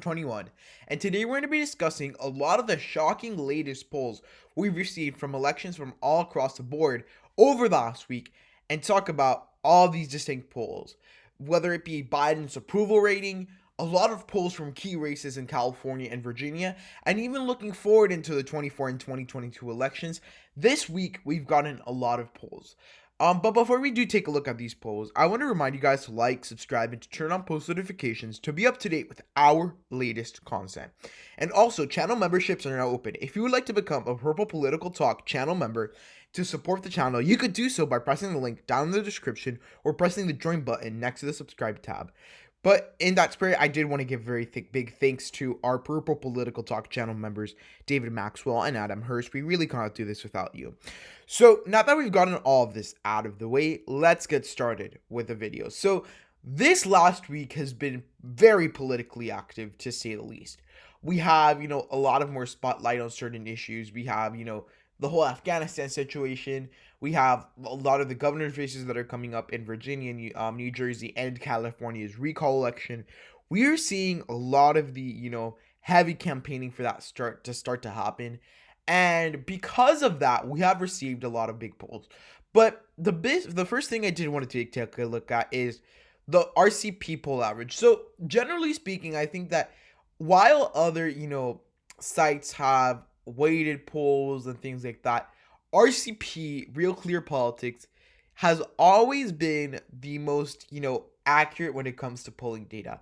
2021, and today we're going to be discussing a lot of the shocking latest polls we've received from elections from all across the board over the last week and talk about all these distinct polls, whether it be Biden's approval rating, a lot of polls from key races in California and Virginia, and even looking forward into the 24 and 2022 elections. This week we've gotten a lot of polls. But before we do take a look at these polls, I want to remind you guys to like, subscribe, and to turn on post notifications to be up to date with our latest content. And also, channel memberships are now open. If you would like to become a Purple Political Talk channel member to support the channel, you could do so by pressing the link down in the description or pressing the join button next to the subscribe tab. But in that spirit, I did want to give very big thanks to our Purple Political Talk channel members, David Maxwell and Adam Hurst. We really cannot do this without you. So now that we've gotten all of this out of the way, let's get started with the video. So this last week has been very politically active, to say the least. We have, a lot of more spotlight on certain issues. We have, the whole Afghanistan situation. We have a lot of the governor's races that are coming up in Virginia, New Jersey, and California's recall election. We are seeing a lot of the, heavy campaigning for that start to happen. And because of that, we have received a lot of big polls. But the first thing I did want to take a look at is the RCP poll average. So generally speaking, I think that while other, sites have weighted polls and things like that, RCP, Real Clear Politics, has always been the most, accurate when it comes to polling data.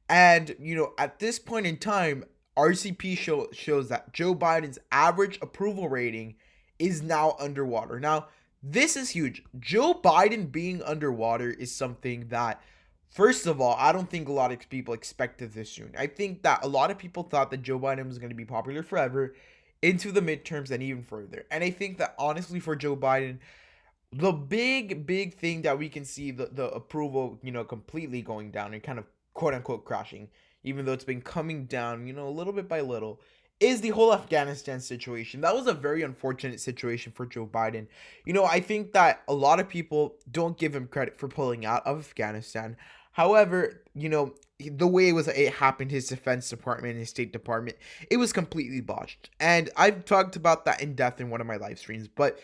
And, at this point in time, RCP shows that Joe Biden's average approval rating is now underwater. Now, this is huge. Joe Biden being underwater is something that, first of all, I don't think a lot of people expected this soon. I think that a lot of people thought that Joe Biden was going to be popular forever, into the midterms and even further. And I think that honestly for Joe Biden, the big thing that we can see the approval, completely going down and kind of quote unquote crashing, even though it's been coming down, a little bit by little, is the whole Afghanistan situation. That was a very unfortunate situation for Joe Biden. I think that a lot of people don't give him credit for pulling out of Afghanistan. However, the way it happened, his Defense Department and his State Department, it was completely botched. And I've talked about that in depth in one of my live streams. But,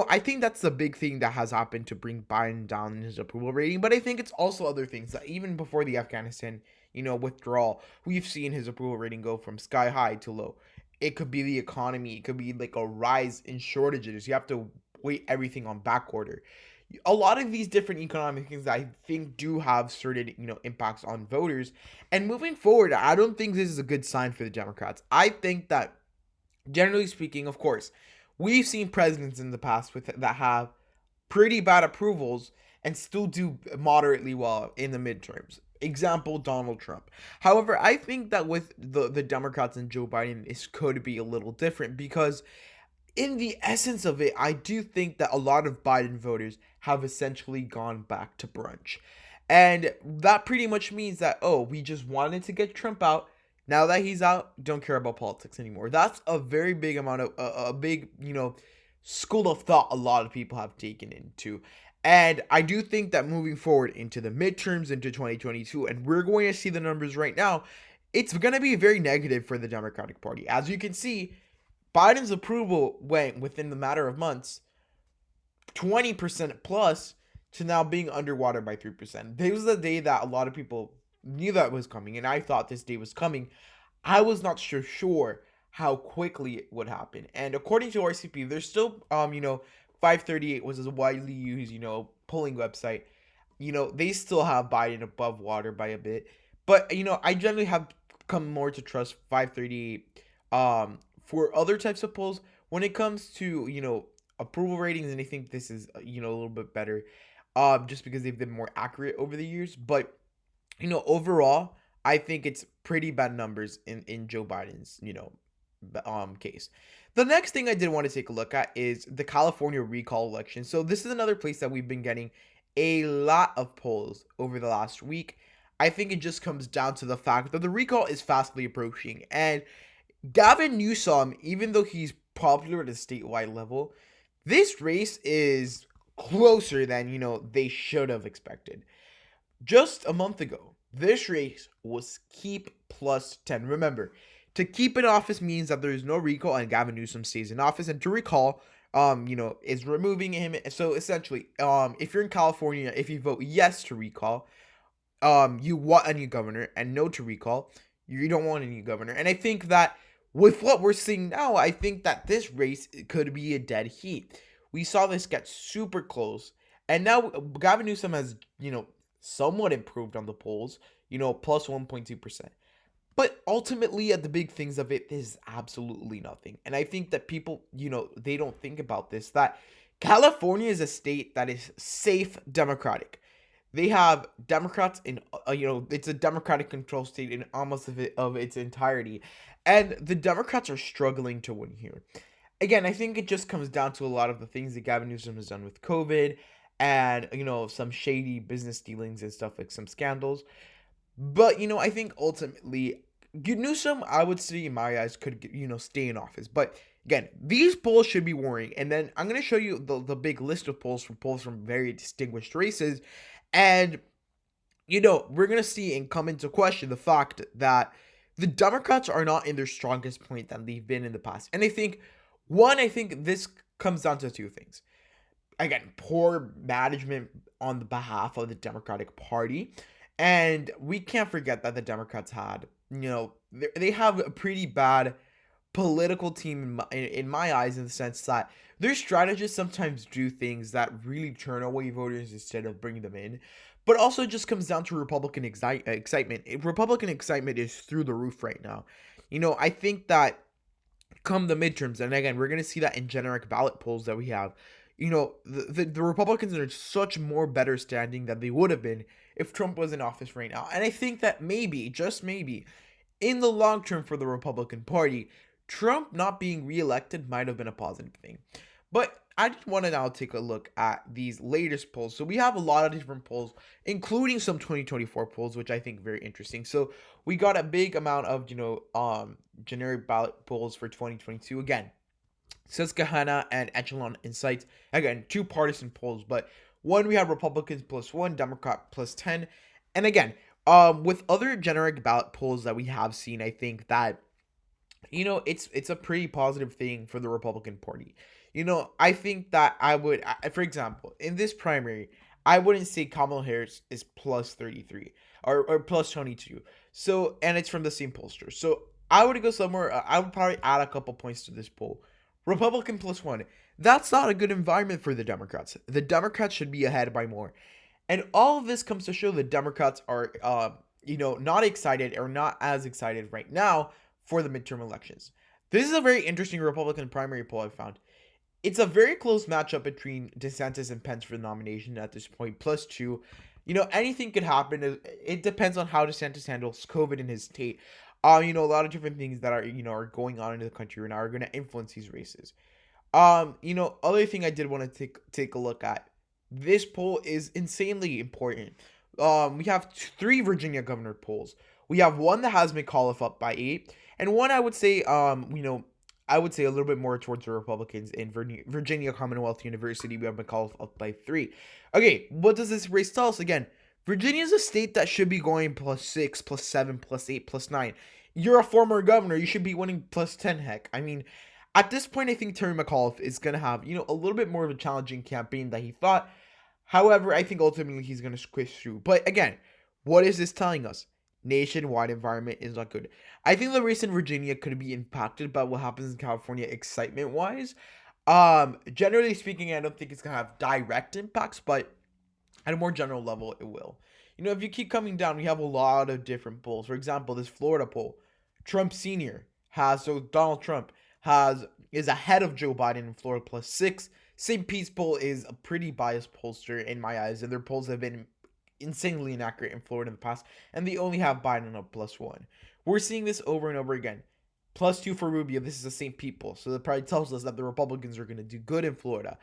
I think that's the big thing that has happened to bring Biden down in his approval rating. But I think it's also other things that even before the Afghanistan, withdrawal, we've seen his approval rating go from sky high to low. It could be the economy. It could be like a rise in shortages. You have to weight everything on back order. A lot of these different economic things I think do have certain, impacts on voters. And moving forward, I don't think this is a good sign for the Democrats. I think that, generally speaking, of course, we've seen presidents in the past that have pretty bad approvals and still do moderately well in the midterms. Example, Donald Trump. However, I think that with the Democrats and Joe Biden, it's going to be a little different because in the essence of it, I do think that a lot of Biden voters have essentially gone back to brunch. And that pretty much means that, we just wanted to get Trump out. Now that he's out, don't care about politics anymore. That's a very big amount of, a big, school of thought a lot of people have taken into. And I do think that moving forward into the midterms, into 2022, and we're going to see the numbers right now, it's going to be very negative for the Democratic Party. As you can see, Biden's approval went within the matter of months 20% plus to now being underwater by 3%. This was the day that a lot of people knew that was coming, and I thought this day was coming. I was not sure how quickly it would happen. And according to RCP, there's still, FiveThirtyEight was a widely used, polling website. They still have Biden above water by a bit. But, I generally have come more to trust FiveThirtyEight for other types of polls when it comes to, approval ratings. And I think this is, a little bit better just because they've been more accurate over the years. But, overall, I think it's pretty bad numbers in Joe Biden's, case. The next thing I did want to take a look at is the California recall election. So this is another place that we've been getting a lot of polls over the last week. I think it just comes down to the fact that the recall is fastly approaching. And Gavin Newsom, even though he's popular at a statewide level, this race is closer than, they should have expected. Just a month ago, This race was keep plus 10. Remember, to keep in office means that there is no recall and Gavin Newsom stays in office. And to recall, is removing him. So essentially, if you're in California, if you vote yes to recall, you want a new governor, and no to recall, you don't want a new governor. And I think that with what we're seeing now, I think that this race could be a dead heat. We saw this get super close, and now Gavin Newsom has, somewhat improved on the polls, plus 1.2%. But ultimately, at the big things of it, is absolutely nothing. And I think that people, they don't think about this, that California is a state that is safe Democratic. They have Democrats in, it's a Democratic control state in almost of its entirety. And the Democrats are struggling to win here. Again, I think it just comes down to a lot of the things that Gavin Newsom has done with COVID and, some shady business dealings and stuff, like some scandals. But, I think ultimately, Newsom, I would say in my eyes, could, stay in office. But again, these polls should be worrying. And then I'm going to show you the big list of polls from very distinguished races. And, we're going to see and come into question the fact that the Democrats are not in their strongest point than they've been in the past. And I think this comes down to two things. Again, poor management on the behalf of the Democratic Party. And we can't forget that the Democrats had, they have a pretty bad political team in my eyes, in the sense that their strategists sometimes do things that really turn away voters instead of bringing them in. But also it just comes down to Republican excitement. Republican excitement is through the roof right now. I think that come the midterms, and again, we're going to see that in generic ballot polls that we have, the Republicans are in such more better standing than they would have been if Trump was in office right now. And I think that maybe, just maybe, in the long term for the Republican Party, Trump not being reelected might have been a positive thing. But I just want to now take a look at these latest polls. So we have a lot of different polls, including some 2024 polls, which I think very interesting. So we got a big amount of, generic ballot polls for 2022. Again, Susquehanna and Echelon Insights. Again, two partisan polls, but one we have Republicans plus 1, Democrat plus 10. And again, with other generic ballot polls that we have seen, I think that, it's a pretty positive thing for the Republican Party. I think that for example, in this primary, I wouldn't say Kamala Harris is plus 33 or plus 22. So, and it's from the same pollster. So I would go somewhere, I would probably add a couple points to this poll. Republican plus 1. That's not a good environment for the Democrats. The Democrats should be ahead by more. And all of this comes to show the Democrats are, not excited, or not as excited right now for the midterm elections. This is a very interesting Republican primary poll I found. It's a very close matchup between DeSantis and Pence for the nomination at this point, plus 2. Anything could happen. It depends on how DeSantis handles COVID in his state. A lot of different things that are going on in the country right now are going to influence these races. Other thing I did want to take a look at. This poll is insanely important. We have 3 Virginia governor polls. We have one that has McConnell up by 8, and one I would say, I would say a little bit more towards the Republicans. In Virginia Commonwealth University, we have McConnell up by 3. Okay, what does this race tell us? Again, Virginia is a state that should be going plus 6, plus 7, plus 8, plus 9. You're a former governor. You should be winning plus 10, heck. I mean, at this point, I think Terry McAuliffe is going to have, a little bit more of a challenging campaign than he thought. However, I think ultimately he's going to squish through. But again, what is this telling us? Nationwide environment is not good. I think the race in Virginia could be impacted by what happens in California excitement-wise. Generally speaking, I don't think it's going to have direct impacts, but at a more general level, it will. If you keep coming down, we have a lot of different polls. For example, this Florida poll, Trump Sr. Donald Trump is ahead of Joe Biden in Florida plus 6. St. Pete's poll is a pretty biased pollster in my eyes, and their polls have been insanely inaccurate in Florida in the past, and they only have Biden up plus 1. We're seeing this over and over again. Plus 2 for Rubio. This is a St. Pete poll, so that probably tells us that the Republicans are going to do good in Florida.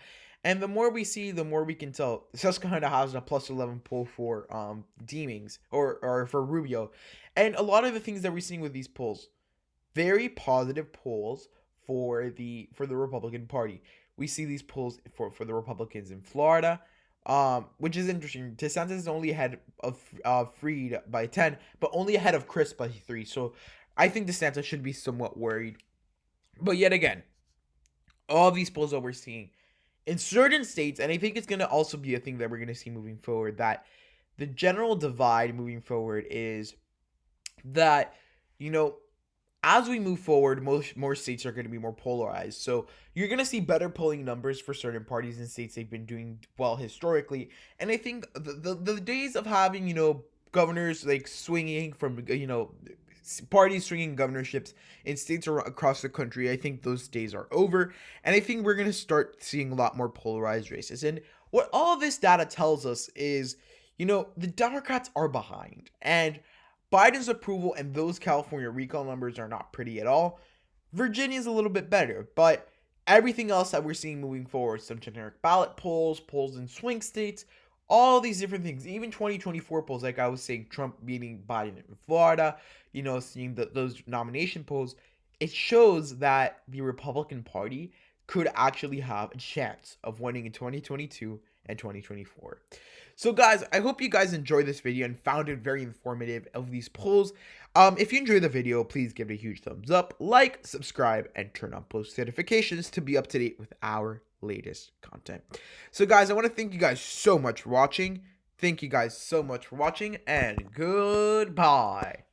And the more we see, the more we can tell. Susquehanna has a plus 11 poll for Deemings, or for Rubio. And a lot of the things that we're seeing with these polls, very positive polls for the Republican Party. We see these polls for the Republicans in Florida, which is interesting. DeSantis is only ahead of Freed by 10, but only ahead of Chris by 3. So I think DeSantis should be somewhat worried. But yet again, all these polls that we're seeing in certain states, and I think it's going to also be a thing that we're going to see moving forward, that the general divide moving forward is that, you know, as we move forward, more states are going to be more polarized. So you're going to see better polling numbers for certain parties in states they've been doing well historically. And I think the days of having, governors like swinging from, parties swinging governorships in states across the country, I think those days are over. And I think we're going to start seeing a lot more polarized races. And what all this data tells us is, the Democrats are behind. And Biden's approval and those California recall numbers are not pretty at all. Virginia's a little bit better, but everything else that we're seeing moving forward, some generic ballot polls, polls in swing states, all these different things, even 2024 polls, like I was saying, Trump beating Biden in Florida, seeing those nomination polls, it shows that the Republican Party could actually have a chance of winning in 2022 and 2024. So guys, I hope you guys enjoyed this video and found it very informative of these polls. If you enjoyed the video, please give it a huge thumbs up, like, subscribe, and turn on post notifications to be up to date with our latest content. So guys, I want to thank you guys so much for watching. Thank you guys so much for watching, and goodbye.